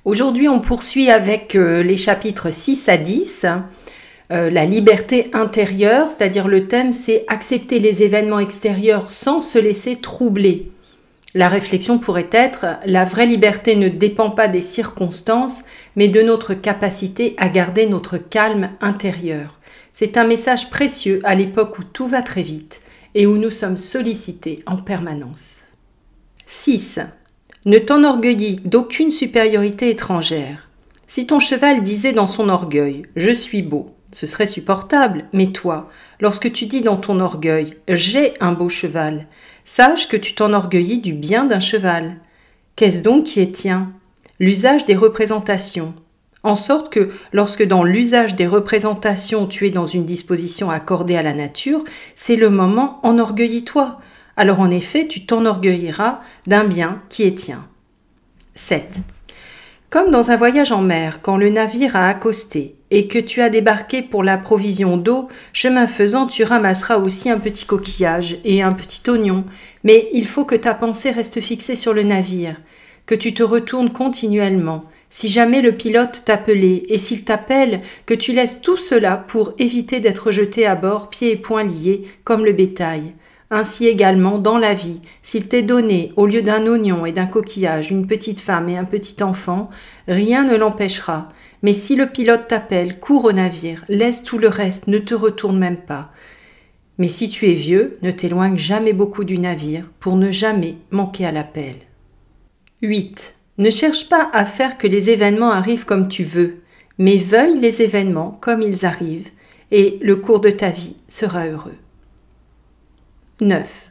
Aujourd'hui, on poursuit avec les chapitres 6 à 10, la liberté intérieure, c'est-à-dire le thème c'est accepter les événements extérieurs sans se laisser troubler. La réflexion pourrait être, la vraie liberté ne dépend pas des circonstances, mais de notre capacité à garder notre calme intérieur. C'est un message précieux à l'époque où tout va très vite et où nous sommes sollicités en permanence. 6. Ne t'enorgueillis d'aucune supériorité étrangère. Si ton cheval disait dans son orgueil « Je suis beau », ce serait supportable, mais toi, lorsque tu dis dans ton orgueil « J'ai un beau cheval », sache que tu t'enorgueillis du bien d'un cheval. Qu'est-ce donc qui est tien ? L'usage des représentations. En sorte que, lorsque dans l'usage des représentations tu es dans une disposition accordée à la nature, c'est le moment enorgueillis-toi. Alors en effet, tu t'enorgueilliras d'un bien qui est tien. 7. Comme dans un voyage en mer, quand le navire a accosté et que tu as débarqué pour la provision d'eau, chemin faisant, tu ramasseras aussi un petit coquillage et un petit oignon. Mais il faut que ta pensée reste fixée sur le navire, que tu te retournes continuellement. Si jamais le pilote t'appelait et s'il t'appelle, que tu laisses tout cela pour éviter d'être jeté à bord pieds et poings liés comme le bétail. Ainsi également, dans la vie, s'il t'est donné, au lieu d'un oignon et d'un coquillage, une petite femme et un petit enfant, rien ne l'empêchera. Mais si le pilote t'appelle, cours au navire, laisse tout le reste, ne te retourne même pas. Mais si tu es vieux, ne t'éloigne jamais beaucoup du navire, pour ne jamais manquer à l'appel. 8. Ne cherche pas à faire que les événements arrivent comme tu veux, mais veuille les événements comme ils arrivent, et le cours de ta vie sera heureux. 9.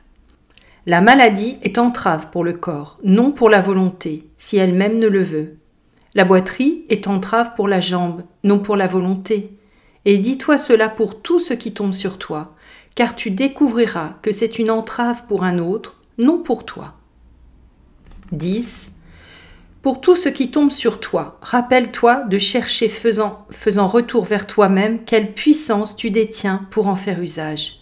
La maladie est entrave pour le corps, non pour la volonté, si elle-même ne le veut. La boiterie est entrave pour la jambe, non pour la volonté. Et dis-toi cela pour tout ce qui tombe sur toi, car tu découvriras que c'est une entrave pour un autre, non pour toi. 10. Pour tout ce qui tombe sur toi, rappelle-toi de chercher faisant retour vers toi-même quelle puissance tu détiens pour en faire usage.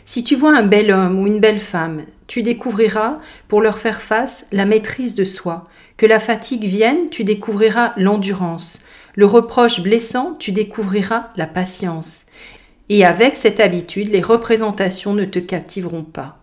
Si tu vois un bel homme ou une belle femme, tu découvriras, pour leur faire face, la maîtrise de soi. Que la fatigue vienne, tu découvriras l'endurance. Le reproche blessant, tu découvriras la patience. Et avec cette habitude, les représentations ne te captiveront pas.